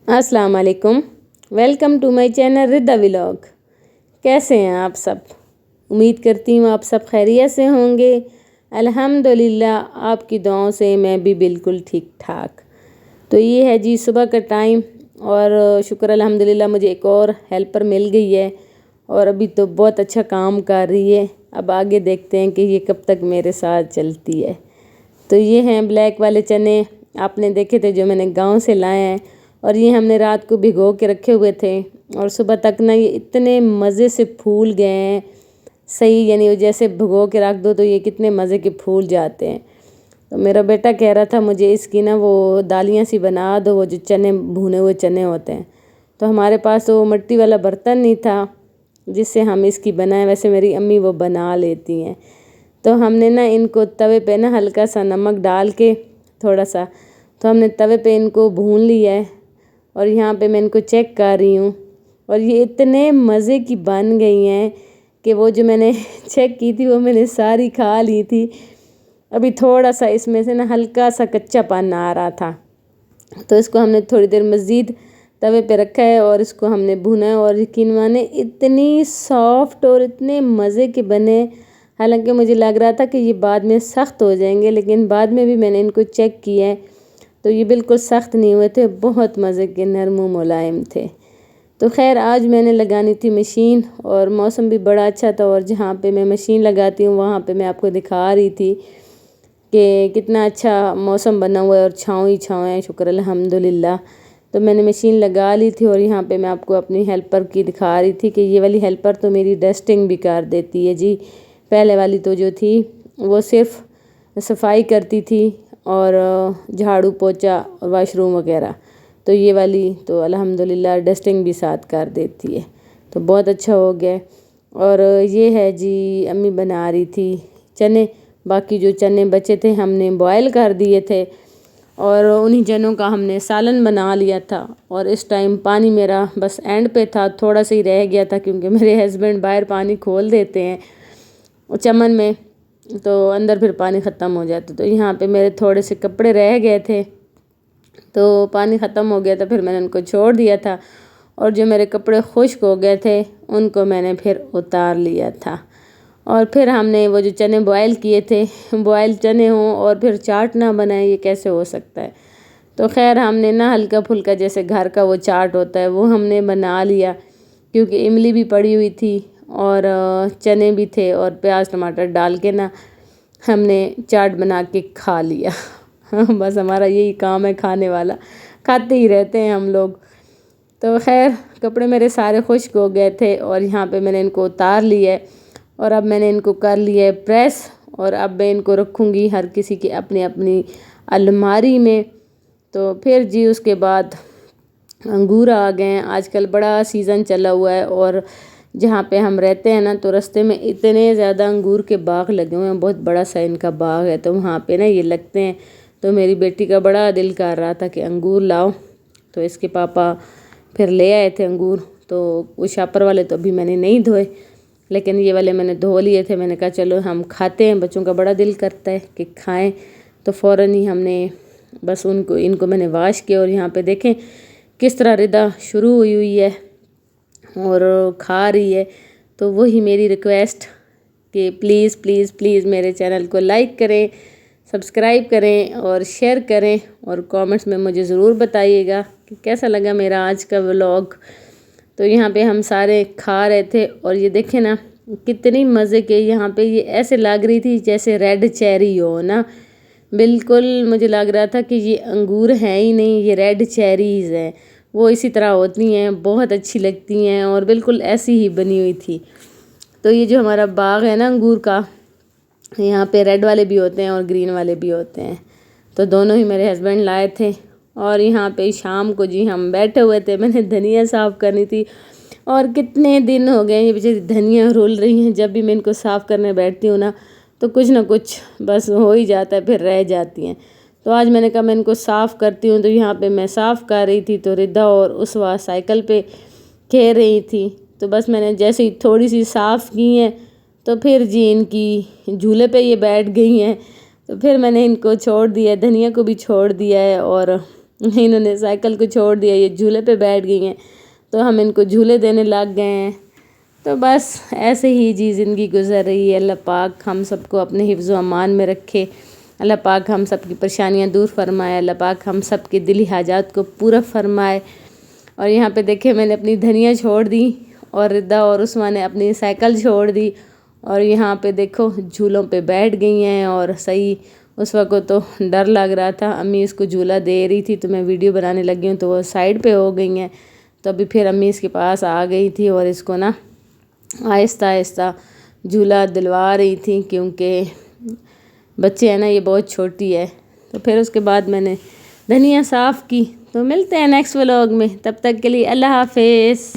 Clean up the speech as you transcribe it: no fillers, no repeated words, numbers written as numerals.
अस्सलाम वालेकुम। Welcome to my channel Rida vlog. कैसे हैं आप सब? उम्मीद करती हूँ आप सब खैरियत से होंगे। अल्हम्दुलिल्लाह आपकी दुआओं से मैं भी बिल्कुल ठीक ठाक। तो ये है जी सुबह का टाइम और शुक्र अल्हम्दुलिल्लाह मुझे एक और हेल्पर मिल गई है और अभी तो बहुत अच्छा काम कर रही है। अब आगे देखते हैं कि ये कब तक मेरे साथ चलती है। तो ये हैं ब्लैक वाले चने, आपने देखे थे जो मैंने गांव से लाए हैं और ये हमने रात को भिगो के रखे हुए थे और सुबह तक ना ये इतने मज़े से फूल गए हैं। सही यानी वो जैसे भिगो के रख दो तो ये कितने मज़े के फूल जाते हैं। तो मेरा बेटा कह रहा था मुझे इसकी ना वो दालियाँ सी बना दो, वो जो चने भुने हुए चने होते हैं। तो हमारे पास तो मिट्टी वाला बर्तन नहीं था जिससे हम इसकी बनाएं। वैसे मेरी अम्मी वो बना लेती हैं। तो हमने ना इनको तवे पे ना हल्का सा नमक डाल के थोड़ा सा तो हमने तवे पे इनको भून लिया है और यहाँ पे मैं इनको चेक कर रही हूँ और ये इतने मज़े की बन गई हैं कि वो जो मैंने चेक की थी वो मैंने सारी खा ली थी। अभी थोड़ा सा इसमें से ना हल्का सा कच्चापन आ रहा था तो इसको हमने थोड़ी देर मज़ीद तवे पे रखा है और इसको हमने भुना है और यकीन माने इतनी सॉफ्ट और इतने मज़े के बने। हालांकि मुझे लग रहा था कि ये बाद में सख्त हो जाएंगे, लेकिन बाद में भी मैंने इनको चेक किया है तो ये बिल्कुल सख्त नहीं हुए थे, बहुत मज़े के नरम मुलायम थे। तो खैर आज मैंने लगानी थी मशीन और मौसम भी बड़ा अच्छा था और जहाँ पे मैं मशीन लगाती हूँ वहाँ पे मैं आपको दिखा रही थी कि कितना अच्छा मौसम बना हुआ है और छाँव ही छाँव है, शुक्र अल्हम्दुलिल्लाह। तो मैंने मशीन लगा ली थी और यहाँ पे मैं आपको अपनी हेल्पर की दिखा रही थी कि ये वाली हेल्पर तो मेरी डस्टिंग भी कर देती है जी। पहले वाली तो जो थी वो सिर्फ़ सफाई करती थी और झाड़ू पोछा और वाशरूम वगैरह। तो ये वाली तो अल्हम्दुलिल्लाह डस्टिंग भी साथ कर देती है, तो बहुत अच्छा हो गया। और ये है जी अम्मी बना रही थी चने। बाकी जो चने बचे थे हमने बॉयल कर दिए थे और उन्हीं चनों का हमने सालन बना लिया था। और इस टाइम पानी मेरा बस एंड पे था, थोड़ा सा ही रह गया था क्योंकि मेरे हस्बैंड बाहर पानी खोल देते हैं चमन में तो अंदर फिर पानी ख़त्म हो जाता। तो यहाँ पे मेरे थोड़े से कपड़े रह गए थे तो पानी ख़त्म हो गया था, फिर मैंने उनको छोड़ दिया था और जो मेरे कपड़े खुश्क हो गए थे उनको मैंने फिर उतार लिया था। और फिर हमने वो जो चने बॉयल किए थे, बॉयल चने हों और फिर चाट ना बनाए, ये कैसे हो सकता है। तो खैर हमने ना हल्का फुल्का जैसे घर का वो चाट होता है वो हमने बना लिया क्योंकि इमली भी पड़ी हुई थी और चने भी थे और प्याज टमाटर डाल के ना हमने चाट बना के खा लिया। बस हमारा यही काम है खाने वाला, खाते ही रहते हैं हम लोग। तो खैर कपड़े मेरे सारे खुश्क हो गए थे और यहाँ पे मैंने इनको उतार लिया है और अब मैंने इनको कर लिया है प्रेस और अब मैं इनको रखूँगी हर किसी की अपनी अपनी अलमारी में। तो फिर जी उसके बाद अंगूर आ गए हैं, आजकल बड़ा सीज़न चला हुआ है और जहाँ पे हम रहते हैं ना तो रास्ते में इतने ज़्यादा अंगूर के बाग लगे हुए हैं, बहुत बड़ा सा इनका बाग है। तो वहाँ पे ना ये लगते हैं तो मेरी बेटी का बड़ा दिल कर रहा था कि अंगूर लाओ, तो इसके पापा फिर ले आए थे अंगूर। तो वो शापर वाले तो अभी मैंने नहीं धोए लेकिन ये वाले मैंने धो लिए थे। मैंने कहा चलो हम खाते हैं, बच्चों का बड़ा दिल करता है कि खाएं। तो फ़ौरन ही हमने बस इनको मैंने वाश किया और यहाँ पे देखें किस तरह रिदा शुरू हुई है और खा रही है। तो वही मेरी रिक्वेस्ट कि प्लीज़ प्लीज़ प्लीज़ मेरे चैनल को लाइक करें, सब्सक्राइब करें और शेयर करें और कमेंट्स में मुझे ज़रूर बताइएगा कि कैसा लगा मेरा आज का व्लॉग। तो यहाँ पे हम सारे खा रहे थे और ये देखें ना कितनी मज़े के, यहाँ पे ये ऐसे लग रही थी जैसे रेड चेरी हो ना, बिल्कुल मुझे लग रहा था कि ये अंगूर हैं ही नहीं, ये रेड चेरीज़ हैं। वो इसी तरह होती हैं, बहुत अच्छी लगती हैं और बिल्कुल ऐसी ही बनी हुई थी। तो ये जो हमारा बाग है ना अंगूर का, यहाँ पे रेड वाले भी होते हैं और ग्रीन वाले भी होते हैं। तो दोनों ही मेरे हस्बैंड लाए थे और यहाँ पे शाम को जी हम बैठे हुए थे, मैंने धनिया साफ़ करनी थी और कितने दिन हो गए ये बेचारी धनिया रोल रही हैं। जब भी मैं इनको साफ़ करने बैठती हूँ ना तो कुछ ना कुछ बस हो ही जाता है, फिर रह जाती हैं। तो आज मैंने कहा मैं इनको साफ़ करती हूँ। तो यहाँ पे मैं साफ़ कर रही थी तो रिदा और उसवा साइकिल पे खेल रही थी। तो बस मैंने जैसे ही थोड़ी सी साफ़ की हैं तो फिर जी इनकी झूले पे ये बैठ गई हैं। तो फिर मैंने इनको छोड़ दिया, धनिया को भी छोड़ दिया है और انہوں نے سائیکل کو چھوڑ دیا، یہ جھولے پہ بیٹھ گئی ہیں تو ہم ان کو جھولے دینے لگ گئے ہیں۔ تو بس ایسے ہی جی زندگی گزر رہی ہے۔ اللہ پاک ہم سب کو اپنے حفظ و امان میں رکھے، اللہ پاک ہم سب کی پریشانیاں دور فرمائے، اللہ پاک ہم سب کے دلی حاجات کو پورا فرمائے۔ اور یہاں پہ دیکھیں میں نے اپنی دھنیا چھوڑ دی اور ردا اور عثمان نے اپنی سائیکل چھوڑ دی، اور یہاں پہ دیکھو جھولوں پہ بیٹھ گئی ہیں۔ اور صحیح اس وقت تو ڈر لگ رہا تھا، امی اس کو جھولا دے رہی تھی تو میں ویڈیو بنانے لگی ہوں تو وہ سائیڈ پہ ہو گئی ہیں، تو ابھی پھر امی اس کے پاس آ گئی تھی اور اس کو نا آہستہ آہستہ جھولا دلوا رہی تھی، کیونکہ بچے ہیں نا یہ بہت چھوٹی ہے۔ تو پھر اس کے بعد میں نے دھنیا صاف کی۔ تو ملتے ہیں نیکسٹ ولاگ میں، تب تک کے لیے اللہ حافظ۔